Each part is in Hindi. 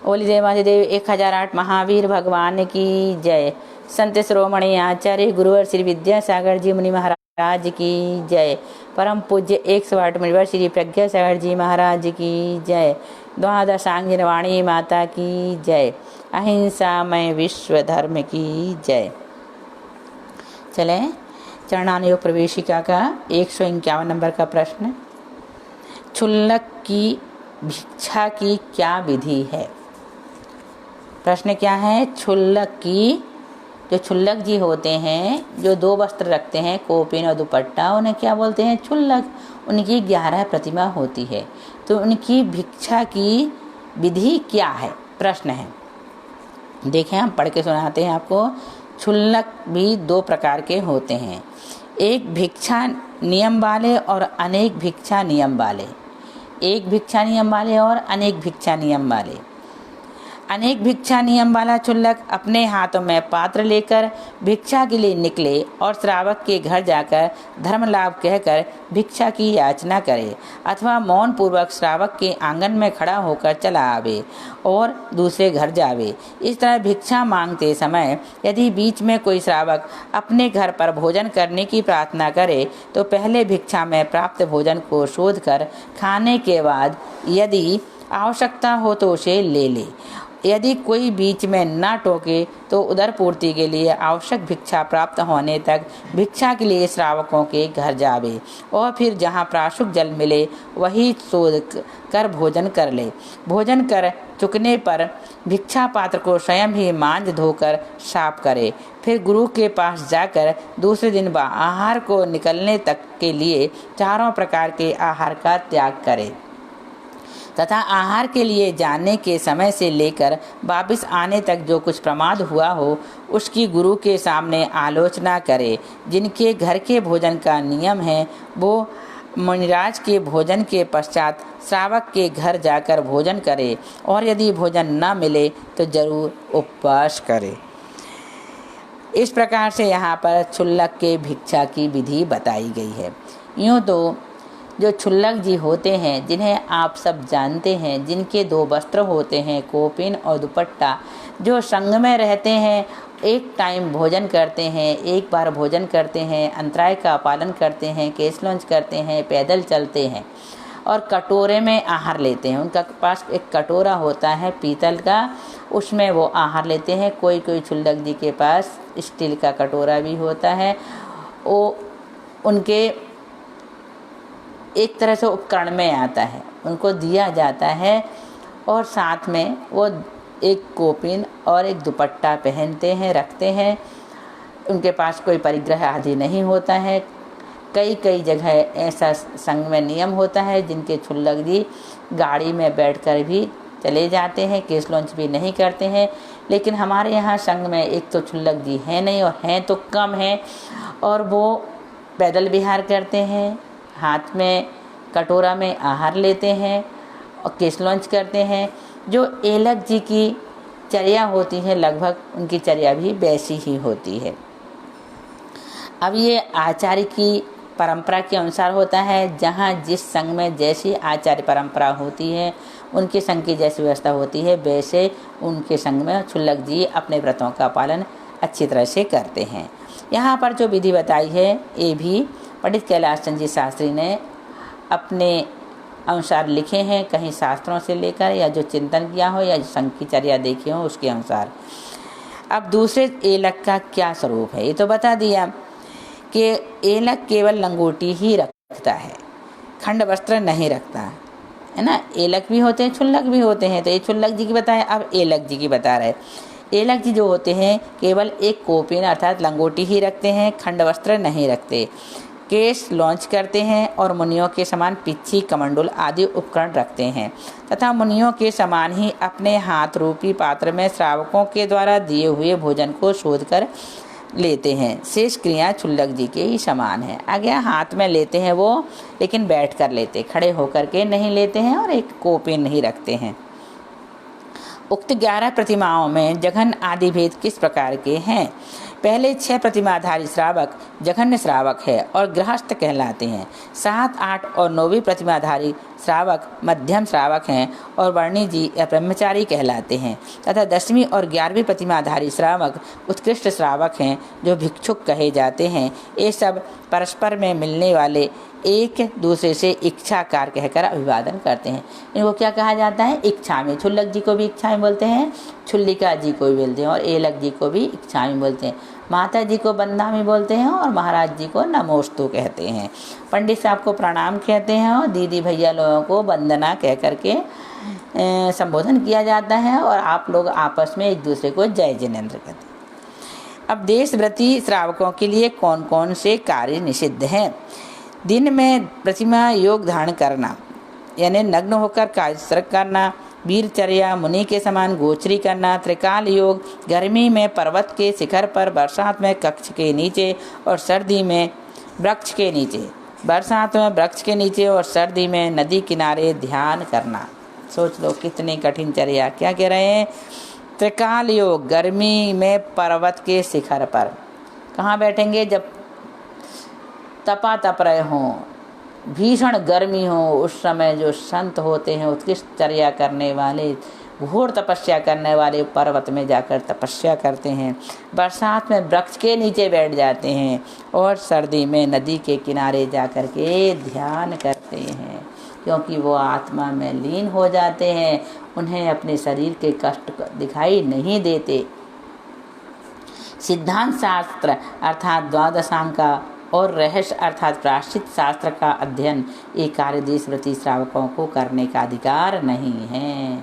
बोली जय महादेव 1008 महावीर भगवान की जय। संत शिरोमणि आचार्य गुरुवर श्री विद्यासागर जी मुनि महाराज की जय। परम पूज्य 108 मुनिवर श्री प्रज्ञा सागर जी महाराज की जय। द्वादशांगिन वाणी माता की जय। अहिंसामय विश्व धर्म की जय। चले चरणानुयोग प्रवेशिका का 151 नंबर का प्रश्न। क्षुल्लक की भिक्षा की क्या विधि है? प्रश्न क्या है? क्षुल्लक की, जो क्षुल्लक जी होते हैं, जो 2 वस्त्र रखते हैं, कोपिन और दुपट्टा, उन्हें क्या बोलते हैं? क्षुल्लक। उनकी 11 प्रतिमा होती है, तो उनकी भिक्षा की विधि क्या है? प्रश्न है। देखें, हम पढ़ के सुनाते हैं आपको। क्षुल्लक भी 2 प्रकार के होते हैं, एक भिक्षा नियम वाले और अनेक भिक्षा नियम वाले। एक भिक्षा नियम वाले और अनेक भिक्षा नियम वाले। अनेक भिक्षा नियम वाला क्षुल्लक अपने हाथों में पात्र लेकर भिक्षा के लिए निकले और श्रावक के घर जाकर धर्म लाभ कहकर भिक्षा की याचना करे, अथवा मौन पूर्वक श्रावक के आंगन में खड़ा होकर चला आवे और दूसरे घर जावे। इस तरह भिक्षा मांगते समय यदि बीच में कोई श्रावक अपने घर पर भोजन करने की प्रार्थना करे तो पहले भिक्षा में प्राप्त भोजन को शोध कर खाने के बाद यदि आवश्यकता हो तो उसे ले ले। यदि कोई बीच में न टोके तो उदर पूर्ति के लिए आवश्यक भिक्षा प्राप्त होने तक भिक्षा के लिए श्रावकों के घर जावे और फिर जहाँ प्राशुक जल मिले वही शोध कर भोजन कर ले। भोजन कर चुकने पर भिक्षा पात्र को स्वयं ही मांज धोकर साफ करे। फिर गुरु के पास जाकर दूसरे दिन आहार को निकलने तक के लिए चारों प्रकार के आहार का त्याग करे तथा आहार के लिए जाने के समय से लेकर वापस आने तक जो कुछ प्रमाद हुआ हो उसकी गुरु के सामने आलोचना करे। जिनके घर के भोजन का नियम है वो मुनिराज के भोजन के पश्चात श्रावक के घर जाकर भोजन करे और यदि भोजन न मिले तो जरूर उपवास करे। इस प्रकार से यहाँ पर क्षुल्लक के भिक्षा की विधि बताई गई है। यूँ तो जो क्षुल्लक जी होते हैं, जिन्हें आप सब जानते हैं, जिनके 2 वस्त्र होते हैं, कोपिन और दुपट्टा, जो संग में रहते हैं, एक टाइम भोजन करते हैं, एक बार भोजन करते हैं, अंतराय का पालन करते हैं, केश लॉन्च करते हैं, पैदल चलते हैं और कटोरे में आहार लेते हैं। उनका पास एक कटोरा होता है पीतल का, उसमें वो आहार लेते हैं। कोई कोई क्षुल्लक जी के पास स्टील का कटोरा भी होता है। वो उनके एक तरह से उपकरण में आता है, उनको दिया जाता है और साथ में वो एक कोपिन और एक दुपट्टा पहनते हैं, रखते हैं। उनके पास कोई परिग्रह आदि नहीं होता है। कई कई जगह ऐसा संघ में नियम होता है जिनके क्षुल्लक जी गाड़ी में बैठकर भी चले जाते हैं, केस लॉन्च भी नहीं करते हैं। लेकिन हमारे यहाँ संघ में एक तो क्षुल्लक जी हैं नहीं और हैं तो कम हैं, और वो पैदल विहार करते हैं, हाथ में कटोरा में आहार लेते हैं और केश लॉन्च करते हैं। जो एलक जी की चर्या होती है लगभग उनकी चर्या भी वैसी ही होती है। अब ये आचार्य की परंपरा के अनुसार होता है। जहाँ जिस संघ में जैसी आचार्य परंपरा होती है, उनके संघ की जैसी व्यवस्था होती है, वैसे उनके संघ में क्षुल्लक जी अपने व्रतों का पालन अच्छी तरह से करते हैं। यहाँ पर जो विधि बताई है ये भी पंडित कैलाश चंद जी शास्त्री ने अपने अनुसार लिखे हैं, कहीं शास्त्रों से लेकर या जो चिंतन किया हो या संघ की चर्या देखी हो उसके अनुसार। अब दूसरे एलक का क्या स्वरूप है ये तो बता दिया कि एलक केवल लंगोटी ही रखता है, खंड वस्त्र नहीं रखता है ना। एलक भी होते हैं, क्षुल्लक भी होते हैं, तो ये क्षुल्लक जी की बताए, अब एलक जी की बता रहे। एलक जी जो होते हैं केवल एक कोपिन अर्थात लंगोटी ही रखते हैं, खंड वस्त्र नहीं रखते, केश लॉन्च करते हैं और मुनियों के समान पिच्छी, कमंडुल आदि उपकरण रखते हैं तथा मुनियों के समान ही अपने हाथ रूपी पात्र में श्रावकों के द्वारा दिए हुए भोजन को शोध कर लेते हैं। शेष क्रिया क्षुल्लक जी के ही समान है। आगे हाथ में लेते हैं वो, लेकिन बैठ कर लेते, खड़े होकर के नहीं लेते हैं और एक कोपिन नहीं रखते हैं। उक्त 11 प्रतिमाओं में जघन आदि भेद किस प्रकार के हैं? पहले 6 प्रतिमाधारी श्रावक जघन्य श्रावक है और गृहस्थ कहलाते हैं। 7, 8 और 9वीं प्रतिमाधारी श्रावक मध्यम श्रावक हैं और वर्णिजी या ब्रह्मचारी कहलाते हैं तथा 10वीं और 11वीं प्रतिमाधारी श्रावक उत्कृष्ट श्रावक हैं जो भिक्षुक कहे जाते हैं। ये सब परस्पर में मिलने वाले एक दूसरे से इच्छाकार कहकर अभिवादन करते हैं। इनको क्या कहा जाता है? इच्छामी। छुल्लक जी को भी इच्छामी बोलते हैं, छुल्लिका जी को भी बोलते हैं और एलक जी को भी इच्छामी बोलते हैं। माता जी को बंदामी बोलते हैं और महाराज जी को नमोस्तु कहते हैं। पंडित साहब को प्रणाम कहते हैं और दीदी भैया लोगों को वंदना कह करके संबोधन किया जाता है और आप लोग आपस में एक दूसरे को जय जिनेंद्र कहते हैं। अब देशव्रती श्रावकों के लिए कौन कौन से कार्य निषिद्ध हैं? दिन में प्रतिमा योग धारण करना यानी नग्न होकर कार्य करना, वीरचर्या, मुनि के समान गोचरी करना, त्रिकाल योग, गर्मी में पर्वत के शिखर पर, बरसात में कक्ष के नीचे और सर्दी में वृक्ष के नीचे, बरसात में वृक्ष के नीचे और सर्दी में नदी किनारे ध्यान करना। सोच लो कितनी कठिन चर्या। क्या कह रहे हैं? त्रिकाल योग, गर्मी में पर्वत के शिखर पर। कहाँ बैठेंगे? जब तपा तप रहे हों, भीषण गर्मी हो, उस समय जो संत होते हैं, उत्कृष्ट चर्या करने वाले, घोर तपस्या करने वाले पर्वत में जाकर तपस्या करते हैं, बरसात में वृक्ष के नीचे बैठ जाते हैं और सर्दी में नदी के किनारे जाकर के ध्यान करते हैं, क्योंकि वो आत्मा में लीन हो जाते हैं, उन्हें अपने शरीर के कष्ट दिखाई नहीं देते। सिद्धांत शास्त्र अर्थात द्वादशांग का और रहस्य अर्थात प्रायश्चित शास्त्र का अध्ययन ये कार्य देशव्रती श्रावकों को करने का अधिकार नहीं है।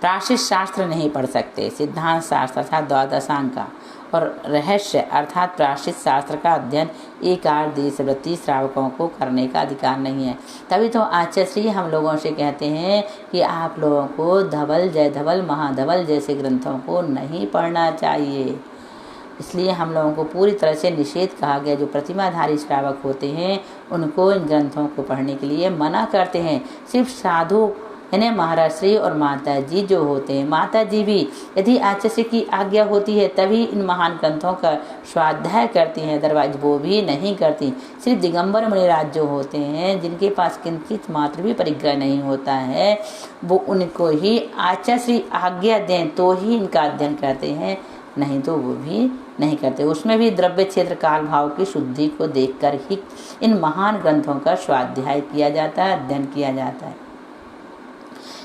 प्रायश्चित शास्त्र नहीं पढ़ सकते। सिद्धांत शास्त्र अर्थात द्वादशांग का और रहस्य अर्थात प्रायश्चित शास्त्र का अध्ययन ये कार्य देशव्रती श्रावकों को करने का अधिकार नहीं है। तभी तो आचार्य श्री हम लोगों से कहते हैं कि आप लोगों को धवल, जय धवल, महाधवल जैसे ग्रंथों को नहीं पढ़ना चाहिए। इसलिए हम लोगों को पूरी तरह से निषेध कहा गया। जो प्रतिमाधारी श्रावक होते हैं उनको इन ग्रंथों को पढ़ने के लिए मना करते हैं। सिर्फ साधु यानी महाराज श्री और माता जी जो होते हैं, माता जी भी यदि आचार्य की आज्ञा होती है तभी इन महान ग्रंथों का स्वाध्याय करती हैं, अदरवाइज वो भी नहीं करती। सिर्फ दिगंबर मुनिराज जो होते हैं, जिनके पास किंचित मात्र भी परिग्रह नहीं होता है, वो उनको ही आचार्य श्री आज्ञा दें तो ही इनका अध्ययन करते हैं, नहीं तो वो भी नहीं करते। उसमें भी द्रव्य क्षेत्र काल भाव की शुद्धि को देखकर ही इन महान ग्रंथों का स्वाध्याय किया जाता है, अध्ययन किया जाता है।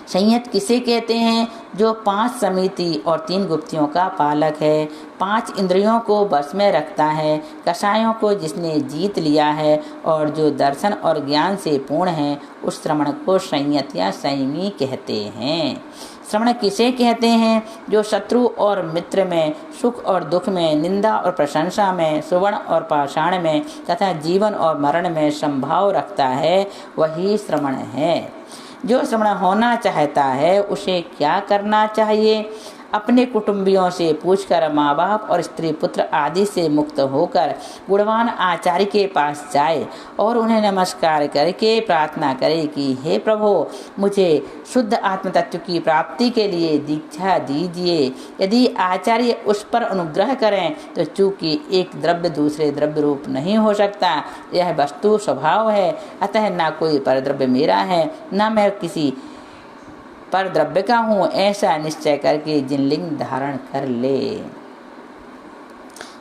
संयत किसे कहते हैं? जो 5 समिति और 3 गुप्तियों का पालक है, 5 इंद्रियों को बस में रखता है, कषायों को जिसने जीत लिया है और जो दर्शन और ज्ञान से पूर्ण है, उस श्रवण को संयत या संयमी कहते हैं। श्रवण किसे कहते हैं? जो शत्रु और मित्र में, सुख और दुख में, निंदा और प्रशंसा में, सुवर्ण और पाषाण में तथा जीवन और मरण में संभाव रखता है, वही श्रवण है। जो श्रवण होना चाहता है उसे क्या करना चाहिए? अपने कुटुंबियों से पूछकर, माँ बाप और स्त्री पुत्र आदि से मुक्त होकर गुणवान आचार्य के पास जाए और उन्हें नमस्कार करके प्रार्थना करे कि हे प्रभु, मुझे शुद्ध आत्म तत्व की प्राप्ति के लिए दीक्षा दीजिए। यदि आचार्य उस पर अनुग्रह करें तो चूंकि एक द्रव्य दूसरे द्रव्य रूप नहीं हो सकता, यह वस्तु स्वभाव है, अतः ना कोई परद्रव्य मेरा है, न मैं किसी पर द्रव्य का हूँ, ऐसा निश्चय करके जिनलिंग धारण कर ले।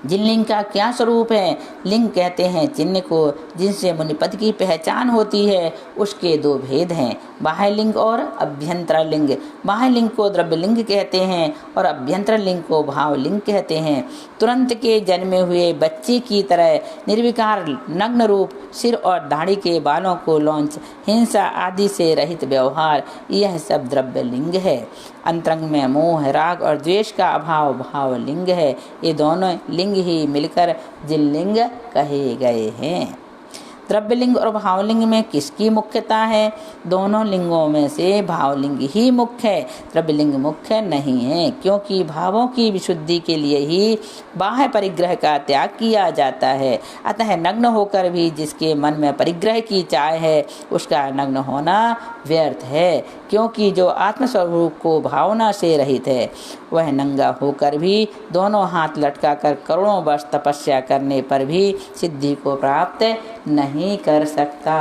जिनलिंग का क्या स्वरूप है? लिंग कहते हैं चिन्ह को, जिनसे मुनिपद की पहचान होती है। उसके 2 भेद हैं, बाह्य लिंग और अभ्यंतर लिंग। बाह्य लिंग को द्रव्य लिंग कहते हैं और अभ्यंतर लिंग को भाव लिंग कहते हैं। तुरंत के जन्मे हुए बच्चे की तरह निर्विकार नग्न रूप, सिर और दाढ़ी के बालों को लौंच, हिंसा आदि से रहित व्यवहार, यह सब द्रव्य लिंग है। अंतरंग में मोह, राग और द्वेष का अभाव भाव लिंग है। ये दोनों लिंग ही मिलकर जिनलिंग कहे गए हैं। द्रव्यलिंग और भावलिंग में किसकी मुख्यता है? दोनों लिंगों में से भावलिंग ही मुख्य है, द्रव्यलिंग मुख्य नहीं है, क्योंकि भावों की विशुद्धि के लिए ही बाह्य परिग्रह का त्याग किया जाता है। अतः नग्न होकर भी जिसके मन में परिग्रह की चाह है उसका नग्न होना व्यर्थ है, क्योंकि जो आत्मस्वरूप को भावना से रहित है वह नंगा होकर भी दोनों हाथ लटकाकर करोड़ों वर्ष तपस्या करने पर भी सिद्धि को प्राप्त नहीं कर सकता।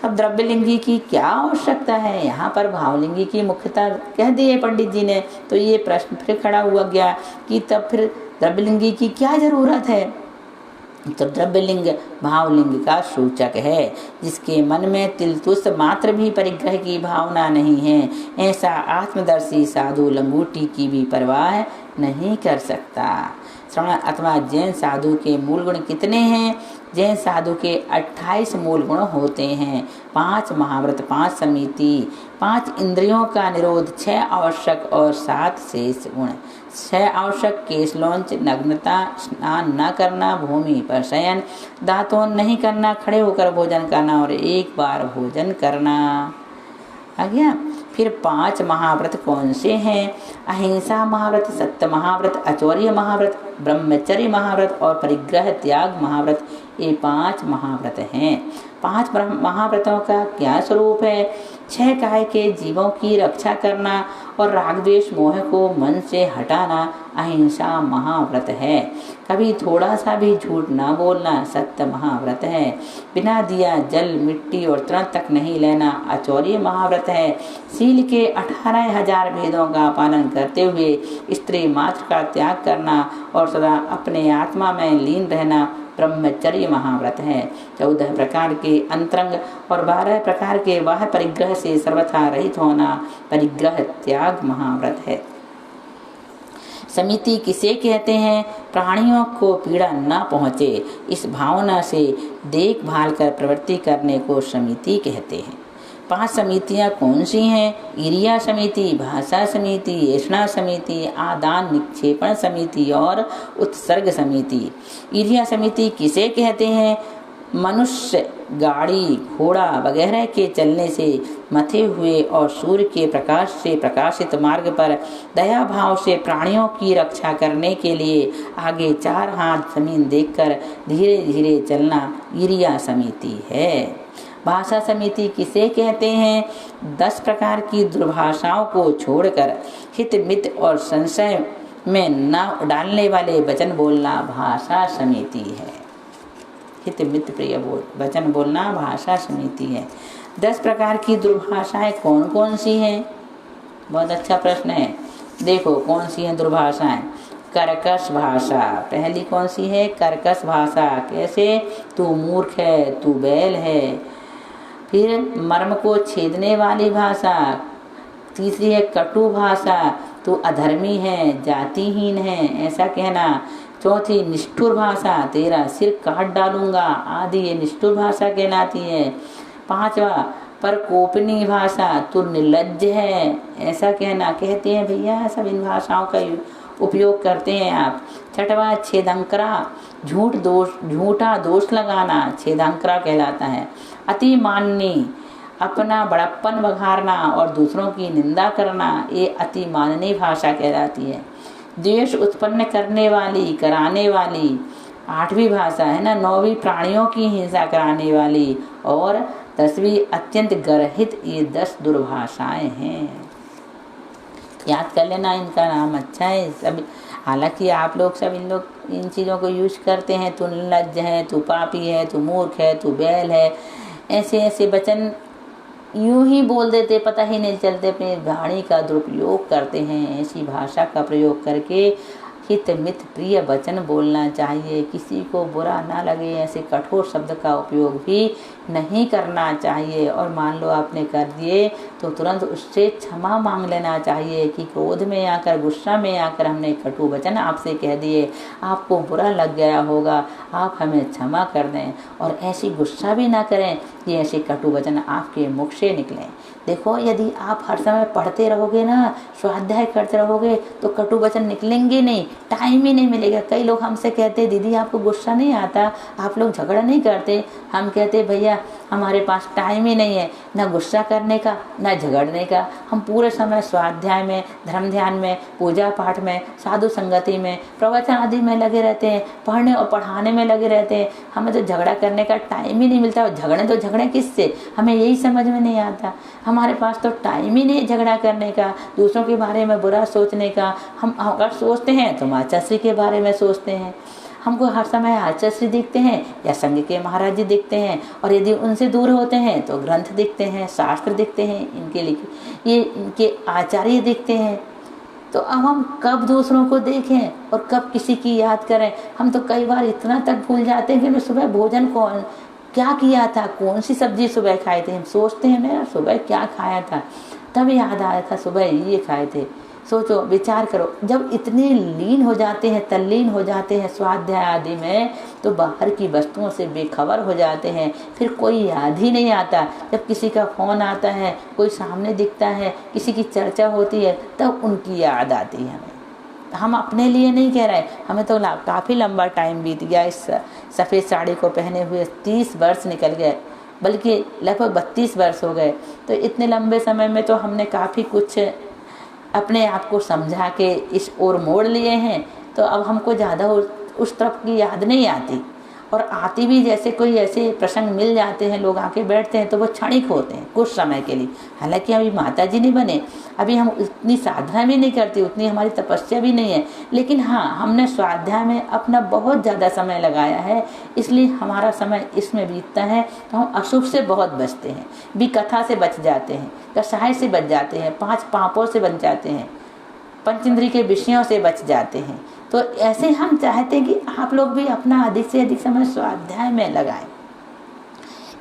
तब द्रव्यलिंगी की क्या आवश्यकता है? यहाँ पर भावलिंगी की मुख्यता कह दी है पंडित जी ने, तो ये प्रश्न फिर खड़ा हुआ गया कि तब फिर द्रव्यलिंगी की क्या जरूरत है? तो द्रव्यलिंग भावलिंग का सूचक है, जिसके मन में तिलतुष मात्र भी परिग्रह की भावना नहीं है, ऐसा आत्मदर्शी साधु लंगूटी की भी परवाह नहीं कर सकता। श्रवण अथवा जैन साधु के मूल गुण कितने हैं? जैन साधु के 28 मूल गुण होते हैं। 5 महाव्रत, 5 समिति, 5 इंद्रियों का निरोध, 6 आवश्यक और 7 शेष गुण। 6 आवश्यक केशलौंच, नग्नता, स्नान न करना, भूमि पर शयन, दांतों नहीं करना, खड़े होकर भोजन करना और एक बार भोजन करना। आ गया। फिर 5 महाव्रत कौन से हैं? अहिंसा महाव्रत, सत्य महाव्रत, अचौर्य महाव्रत, ब्रह्मचर्य महाव्रत और परिग्रह त्याग महाव्रत, ये 5 महाव्रत हैं। 5 महाव्रतों का क्या स्वरूप है? 6 काय के जीवों की रक्षा करना और राग द्वेष मोह को मन से हटाना अहिंसा महाव्रत है। कभी थोड़ा सा भी झूठ ना बोलना सत्य महाव्रत है। बिना दिया जल, मिट्टी और तृण तक नहीं लेना अचौर्य महाव्रत है। सील के 18,000 भेदों का पालन करते हुए स्त्री मात्र का त्याग करना और सदा अपने आत्मा में लीन रहना ब्रह्मचर्य महाव्रत है। 14 प्रकार के अंतरंग और 12 प्रकार के बाह्य परिग्रह से सर्वथा रहित होना परिग्रह त्याग महाव्रत है। समिति किसे कहते हैं? प्राणियों को पीड़ा न पहुँचे इस भावना से देखभाल कर प्रवृत्ति करने को समिति कहते हैं। 5 समितियाँ कौन सी हैं? ईर्ष्या समिति, भाषा समिति, ऐष्णा समिति, आदान निक्षेपण समिति और उत्सर्ग समिति। ईर्ष्या समिति किसे कहते हैं? मनुष्य गाड़ी, घोड़ा वगैरह के चलने से मथे हुए और सूर्य के प्रकाश से प्रकाशित मार्ग पर दया भाव से प्राणियों की रक्षा करने के लिए आगे 4 हाथ जमीन देखकर धीरे धीरे चलना ईर्ष्या समिति है। भाषा समिति किसे कहते हैं? 10 प्रकार की दुर्भाषाओं को छोड़कर हित मित और संशय में न डालने वाले वचन बोलना भाषा समिति है। हित मित प्रिय वचन बोलना भाषा समिति है। 10 प्रकार की दुर्भाषाएं कौन कौन सी हैं? बहुत अच्छा प्रश्न है। देखो कौन सी हैं दुर्भाषाएं। कर्कश भाषा, पहली कौन सी है? कर्कश भाषा। कैसे? तू मूर्ख है, तू बैल है। फिर मर्म को छेदने वाली भाषा। तीसरी है कटु भाषा, तू अधर्मी है, जातिहीन है, ऐसा कहना। चौथी निष्ठुर भाषा, तेरा सिर काट डालूंगा आदि, ये निष्ठुर भाषा कहलाती है। 5वां परकोपनी भाषा, तू निर्लज्ज है, ऐसा कहना। कहते हैं भैया सब इन भाषाओं का उपयोग करते हैं आप। 6वां छेदंकरा, झूठा दोष लगाना छेदंकरा कहलाता है। अति माननी, अपना बड़प्पन बघारना और दूसरों की निंदा करना, ये अति माननीय भाषा कहलाती है। द्वेष उत्पन्न करने वाली, कराने वाली 8वीं भाषा है ना। 9वीं प्राणियों की हिंसा कराने वाली और 10वीं अत्यंत गर्हित, ये 10 दुर्भाषाएं हैं। याद कर लेना, इनका नाम अच्छा है सब। हालांकि आप लोग सब इन चीज़ों को यूज करते हैं। तू निर्लज्ज है, तू पापी है, तू मूर्ख है, तू बैल है, ऐसे ऐसे वचन यूं ही बोल देते, पता ही नहीं चलते, अपनी वाणी का दुरुपयोग करते हैं। ऐसी भाषा का प्रयोग करके हित मित प्रिय वचन बोलना चाहिए। किसी को बुरा ना लगे ऐसे कठोर शब्द का उपयोग भी नहीं करना चाहिए। और मान लो आपने कर दिए तो तुरंत उससे क्षमा मांग लेना चाहिए कि क्रोध में आकर, गुस्सा में आकर हमने कटु वचन आपसे कह दिए, आपको बुरा लग गया होगा, आप हमें क्षमा कर दें। और ऐसी गुस्सा भी ना करें कि ऐसे कटु वचन आपके मुख से निकलें। देखो यदि आप हर समय पढ़ते रहोगे ना, स्वाध्याय करते रहोगे तो कटु वचन निकलेंगे नहीं, टाइम ही नहीं मिलेगा। कई लोग हमसे कहते हैं दीदी आपको गुस्सा नहीं आता, आप लोग झगड़ा नहीं करते। हम कहते भैया हमारे पास टाइम ही नहीं है, ना गुस्सा करने का ना झगड़ने का। हम पूरे समय स्वाध्याय में, धर्म ध्यान में, पूजा पाठ में, साधु संगति में, प्रवचन आदि में लगे रहते हैं, पढ़ने और पढ़ाने में लगे रहते हैं। हमें तो झगड़ा करने का टाइम ही नहीं मिलता। और झगड़े किससे, हमें यही समझ में नहीं आता। हमारे पास तो टाइम ही नहीं झगड़ा करने का, दूसरों के बारे में बुरा सोचने का। हम अगर सोचते हैं तो माचाश्री के बारे में सोचते हैं। हमको हर समय आचार्य दिखते हैं या संघ के महाराज जी दिखते हैं, और यदि उनसे दूर होते हैं तो ग्रंथ दिखते हैं, शास्त्र दिखते हैं, इनके लिखे ये इनके आचार्य दिखते हैं। तो अब हम कब दूसरों को देखें और कब किसी की याद करें। हम तो कई बार इतना तक भूल जाते हैं कि मैं सुबह भोजन कौन क्या किया था, कौन सी सब्जी सुबह खाए थे। हम सोचते हैं ना सुबह क्या खाया था, तब याद आया था सुबह ये खाए थे। सोचो, विचार करो, जब इतने लीन हो जाते हैं, तल्लीन हो जाते हैं स्वाध्याय आदि में, तो बाहर की वस्तुओं से बेखबर हो जाते हैं। फिर कोई याद ही नहीं आता। जब किसी का फोन आता है, कोई सामने दिखता है, किसी की चर्चा होती है, तब उनकी याद आती है हमें। हम अपने लिए नहीं कह रहे, हमें तो काफ़ी लंबा टाइम बीत गया। इस सफ़ेद साड़ी को पहने हुए 30 वर्ष निकल गए, बल्कि लगभग 32 वर्ष हो गए। तो इतने लंबे समय में तो हमने काफ़ी कुछ अपने आप को समझा के इस ओर मोड़ लिए हैं। तो अब हमको ज़्यादा उस तरफ की याद नहीं आती, और आती भी जैसे कोई ऐसे प्रसंग मिल जाते हैं, लोग आके बैठते हैं, तो वो क्षणिक होते हैं कुछ समय के लिए। हालांकि अभी माता जी नहीं बने, अभी हम उतनी साधना भी नहीं करती, उतनी हमारी तपस्या भी नहीं है, लेकिन हाँ हमने स्वाध्याय में अपना बहुत ज़्यादा समय लगाया है, इसलिए हमारा समय इसमें बीतता है। तो हम अशुभ से बहुत बचते हैं, विकथा से बच जाते हैं, कषाय से बच जाते हैं, 5 पापों से बच जाते हैं, पंचेंद्रिय के विषयों से बच जाते हैं। तो ऐसे हम चाहते हैं कि आप लोग भी अपना अधिक से अधिक समय स्वाध्याय में लगाएं।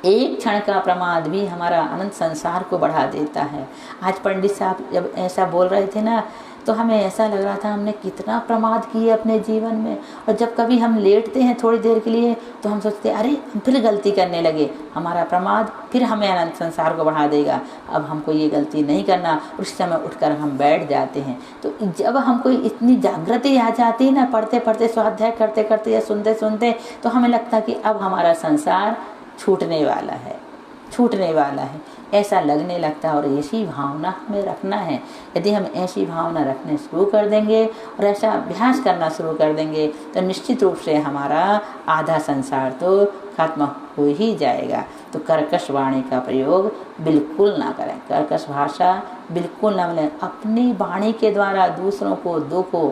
एक क्षण का प्रमाद भी हमारा अनंत संसार को बढ़ा देता है। आज पंडित साहब जब ऐसा बोल रहे थे ना, तो हमें ऐसा लग रहा था हमने कितना प्रमाद किए अपने जीवन में। और जब कभी हम लेटते हैं थोड़ी देर के लिए, तो हम सोचते हैं अरे हम फिर गलती करने लगे, हमारा प्रमाद फिर हमें अनंत संसार को बढ़ा देगा, अब हमको ये गलती नहीं करना। उस समय उठकर हम बैठ जाते हैं। तो जब हमको इतनी जागृति आ जाती है ना, पढ़ते पढ़ते, स्वाध्याय करते करते या सुनते सुनते, तो हमें लगता है कि अब हमारा संसार छूटने वाला है, छूटने वाला है, ऐसा लगने लगता है। और ऐसी भावना हमें रखना है। यदि हम ऐसी भावना रखने शुरू कर देंगे और ऐसा अभ्यास करना शुरू कर देंगे, तो निश्चित रूप से हमारा आधा संसार तो खत्म हो ही जाएगा। तो कर्कश वाणी का प्रयोग बिल्कुल ना करें, कर्कश भाषा बिल्कुल ना बोलें। अपनी वाणी के द्वारा दूसरों को दुख हो,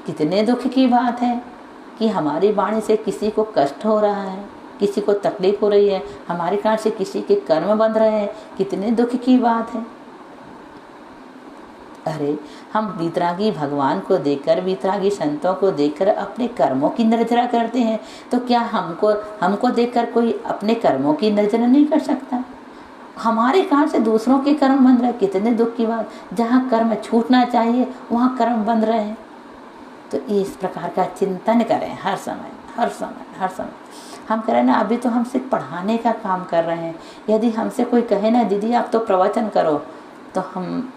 कितने दुख की बात है कि हमारी वाणी से किसी को कष्ट हो रहा है, किसी को तकलीफ हो रही है, हमारे कारण से किसी के कर्म बंध रहे हैं, कितने दुख की बात है। अरे हम वीतरागी भगवान को देखकर, वीतरागी संतों को देखकर अपने कर्मों की नर्जरा करते हैं, तो क्या हमको देखकर कोई अपने कर्मों की नर्जरा नहीं कर सकता? हमारे कारण से दूसरों के कर्म बंध रहे, कितने दुख की बात। जहाँ कर्म छूटना चाहिए वहाँ कर्म बंध रहे हैं। तो इस प्रकार का चिंतन करें हर समय, हर समय, हर समय। हम कह रहे हैं ना, अभी तो हम सिर्फ पढ़ाने का काम कर रहे हैं। यदि हमसे कोई कहे ना दीदी आप तो प्रवचन करो, तो हम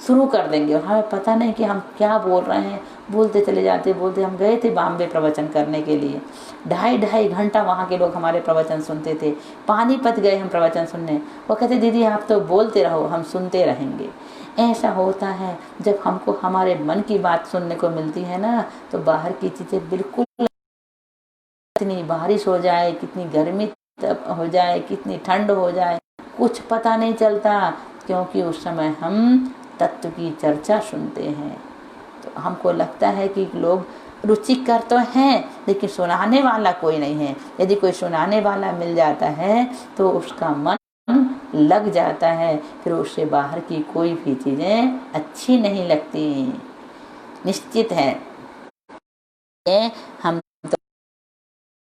शुरू कर देंगे, और हमें पता नहीं कि हम क्या बोल रहे हैं, बोलते चले जाते बोलते। हम गए थे बॉम्बे प्रवचन करने के लिए, 2.5 घंटा वहाँ के लोग हमारे प्रवचन सुनते थे। पानीपत गए हम प्रवचन सुनने, वो कहते दीदी आप तो बोलते रहो, हम सुनते रहेंगे। ऐसा होता है जब हमको हमारे मन की बात सुनने को मिलती है ना, तो बाहर की चीज़ें बिल्कुल, कितनी बारिश हो जाए, कितनी गर्मी हो जाए, कितनी ठंड हो जाए, कुछ पता नहीं चलता, क्योंकि उस समय हम तत्व की चर्चा सुनते हैं। तो हमको लगता है कि लोग रुचिकर तो हैं, लेकिन सुनाने वाला कोई नहीं है। यदि कोई सुनाने वाला मिल जाता है तो उसका मन लग जाता है, फिर उससे बाहर की कोई भी चीज़ें अच्छी नहीं लगती। निश्चित है हम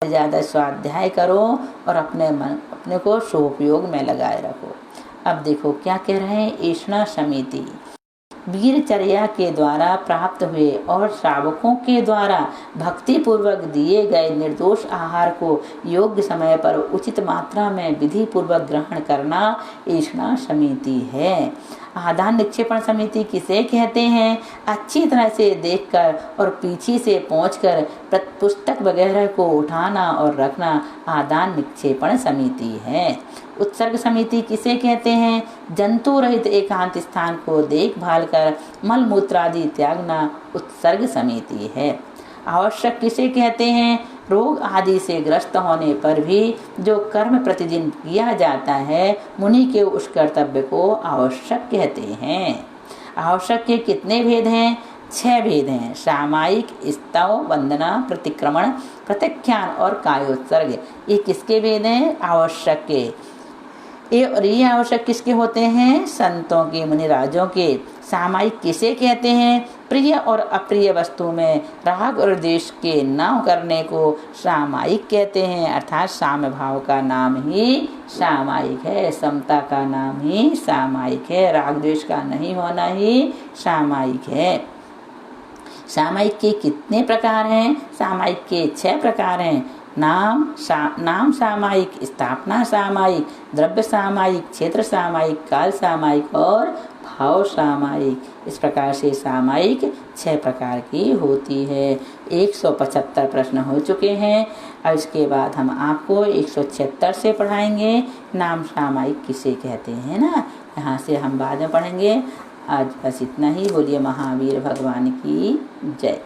ज़्यादा स्वाध्याय करो और अपने को शुभोपयोग में लगाए रखो। अब देखो क्या कह रहे हैं, ईष्णा समिति। वीरचर्या के द्वारा प्राप्त हुए और श्रावकों के द्वारा भक्ति पूर्वक दिए गए निर्दोष आहार को योग्य समय पर उचित मात्रा में विधि पूर्वक ग्रहण करना ऐष्णा समिति है। आदान निक्षेपण समिति किसे कहते हैं? अच्छी तरह से देखकर और पीछे से पहुंचकर पुस्तक वगैरह को उठाना और रखना आदान निक्षेपण समिति है। उत्सर्ग समिति किसे कहते हैं? जंतु रहित एकांत स्थान को देखभाल कर मल मूत्र आदि त्यागना उत्सर्ग समिति है। आवश्यक किसे कहते हैं? रोग आदि से ग्रस्त होने पर भी जो कर्म प्रतिदिन किया जाता है मुनि के उस कर्तव्य को आवश्यक कहते हैं। आवश्यक के कितने भेद हैं? 6 भेद हैं। सामायिक, स्तव, वंदना, प्रतिक्रमण, प्रत्याख्यान और कायोत्सर्ग। ये किसके भेद हैं? आवश्यक के। ये आवश्यक किसके होते हैं? संतों के, मुनिराजों के। सामायिक किसे कहते हैं? प्रिय और अप्रिय वस्तु में राग और द्वेष के न करने को सामायिक कहते हैं, अर्थात साम्य भाव का नाम ही सामायिक है, समता का नाम ही सामायिक है, राग द्वेष का नहीं होना ही सामायिक है। सामायिक के कितने प्रकार हैं? सामायिक के 6 प्रकार हैं। नाम सामायिक, स्थापना सामायिक, द्रव्य सामायिक, क्षेत्र सामायिक, काल सामायिक और भाव सामायिक। इस प्रकार से सामायिक 6 प्रकार की होती है। 175 प्रश्न हो चुके हैं। अब इसके बाद हम आपको 176 से पढ़ाएंगे। नाम सामायिक किसे कहते हैं ना, यहाँ से हम बाद में पढ़ेंगे। आज बस इतना ही। बोलिए महावीर भगवान की जय।